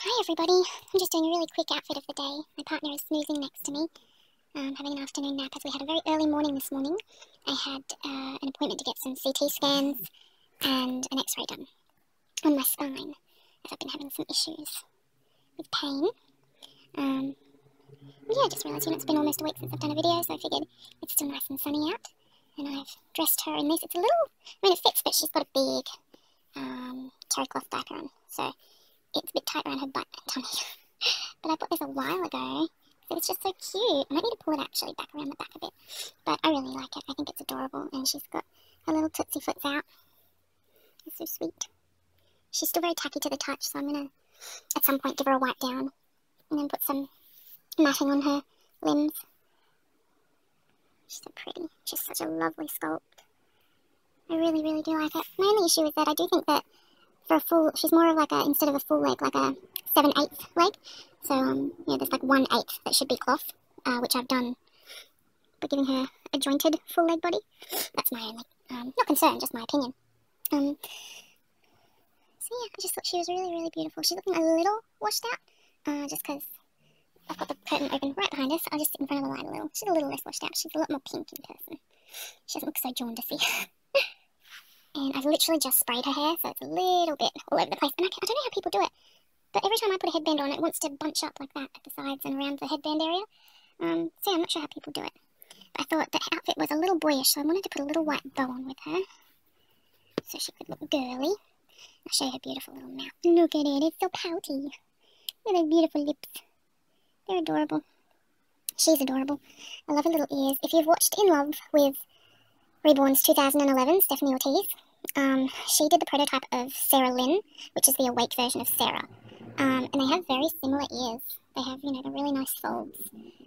Hi everybody, I'm just doing a really quick outfit of the day. My partner is snoozing next to me, having an afternoon nap as we had a very early morning this morning. I had an appointment to get some CT scans and an x-ray done on my spine, as I've been having some issues with pain. Yeah, I just realised, it's been almost a week since I've done a video, so I figured it's still nice and sunny out. And I've dressed her in this. It's a little, it fits, but she's got a big terry cloth diaper on, so it's a bit tight around her butt and tummy. But I bought this a while ago. It was just so cute. I might need to pull it actually back around the back a bit. But I really like it. I think it's adorable. And she's got her little tootsie foots out. It's so sweet. She's still very tacky to the touch, so I'm going to, at some point, give her a wipe down. And then put some matting on her limbs. She's so pretty. She's such a lovely sculpt. I really, really do like it. My only issue is that I do think that for a full, she's more of like a, instead of a full leg, like a 7/8 leg. So, yeah, there's like 1/8 that should be cloth, which I've done by giving her a jointed full leg body. That's my only, not concern, just my opinion. So yeah, I just thought she was really, really beautiful. She's looking a little washed out, just because I've got the curtain open right behind us. I'll just sit in front of the light a little. She's a little less washed out. She's a lot more pink in person. She doesn't look so jaundicey. And I've literally just sprayed her hair, so it's a little bit all over the place. And I don't know how people do it, but every time I put a headband on, it wants to bunch up like that at the sides and around the headband area. So yeah, I'm not sure how people do it. But I thought the outfit was a little boyish, so I wanted to put a little white bow on with her, so she could look girly. I'll show you her beautiful little mouth. Look at it, it's so pouty. Look at those beautiful lips. They're adorable. She's adorable. I love her little ears. If you've watched In Love with Reborn's 2011, Stephanie Ortiz, she did the prototype of Sarah Lynn, which is the awake version of Sarah. And they have very similar ears. They have, the really nice folds.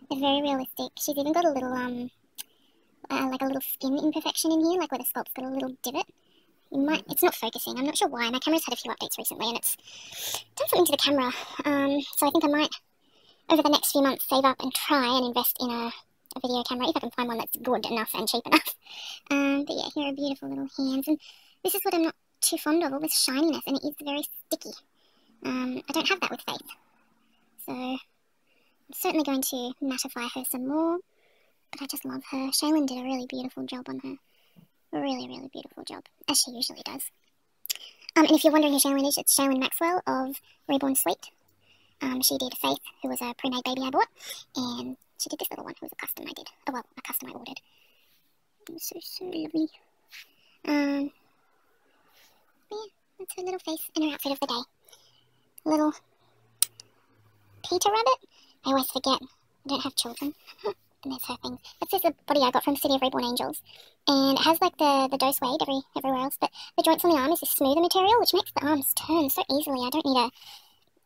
They're very realistic. She's even got a little, like a little skin imperfection in here, like where the sculpt's got a little divot. It's not focusing, I'm not sure why. My camera's had a few updates recently and it's done something to the camera. So I think I might, over the next few months, save up and try and invest in a video camera, if I can find one that's good enough and cheap enough. But yeah, here are beautiful little hands, and this is what I'm not too fond of, all this shininess, and it is very sticky. I don't have that with Faith, so I'm certainly going to mattify her some more, but I just love her. Shaylin did a really beautiful job on her. A really, really beautiful job, as she usually does. And if you're wondering who Shaylin is, it's Shaylin Maxwell of Reborn Sweet. She did Faith, who was a pre-made baby I bought, and she did this little one, who was a custom I did. Oh, well, a custom I ordered. So lovely. Yeah, that's her little face and her outfit of the day. Little Peter Rabbit. I always forget. I don't have children. And there's her things. This is a body I got from City of Reborn Angels. And it has like the doe suede everywhere else, but the joints on the arm is this smoother material, which makes the arms turn so easily. I don't need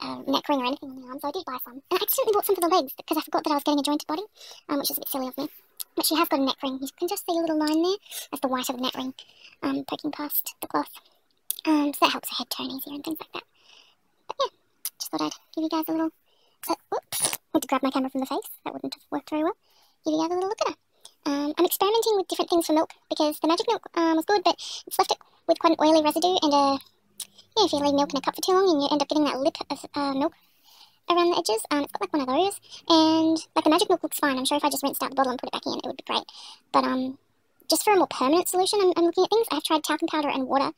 a neck ring or anything on the arm, so I did buy some. And I accidentally bought some for the legs because I forgot that I was getting a jointed body, which is a bit silly of me. But she has got a neck ring. You can just see a little line there. That's the white of the neck ring, poking past the cloth. So that helps her head turn easier and things like that. But yeah, just thought I'd give you guys a little, whoops, had to grab my camera from the face. That wouldn't have worked very well. Give you guys a little look at her. I'm experimenting with different things for milk because the magic milk was good, but it's left it with quite an oily residue, and yeah, if you leave milk in a cup for too long and you end up getting that lip of milk around the edges, it's got like one of those, and like the magic milk looks fine. I'm sure if I just rinsed out the bottle and put it back in, it would be great. But just for a more permanent solution, I'm looking at things. I have tried talcum powder and water,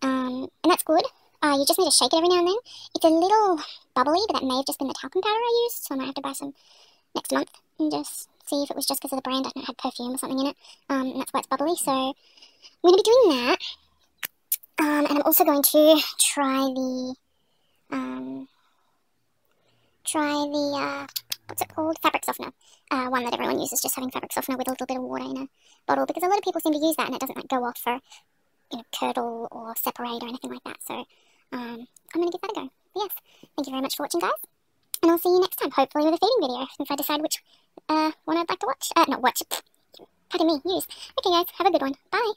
and that's good. You just need to shake it every now and then. It's a little bubbly, but that may have just been the talcum powder I used, so I might have to buy some next month and just see if it was just because of the brand. I don't know, it had perfume or something in it, and that's why it's bubbly. So I'm going to be doing that. And I'm also going to try the, what's it called? Fabric softener. One that everyone uses, just having fabric softener with a little bit of water in a bottle, because a lot of people seem to use that and it doesn't like go off or, curdle or separate or anything like that. So, I'm going to give that a go. But yes, thank you very much for watching, guys. And I'll see you next time, hopefully with a feeding video, if I decide which, one I'd like to watch. Not watch. Pardon me, use. Okay, guys, have a good one. Bye.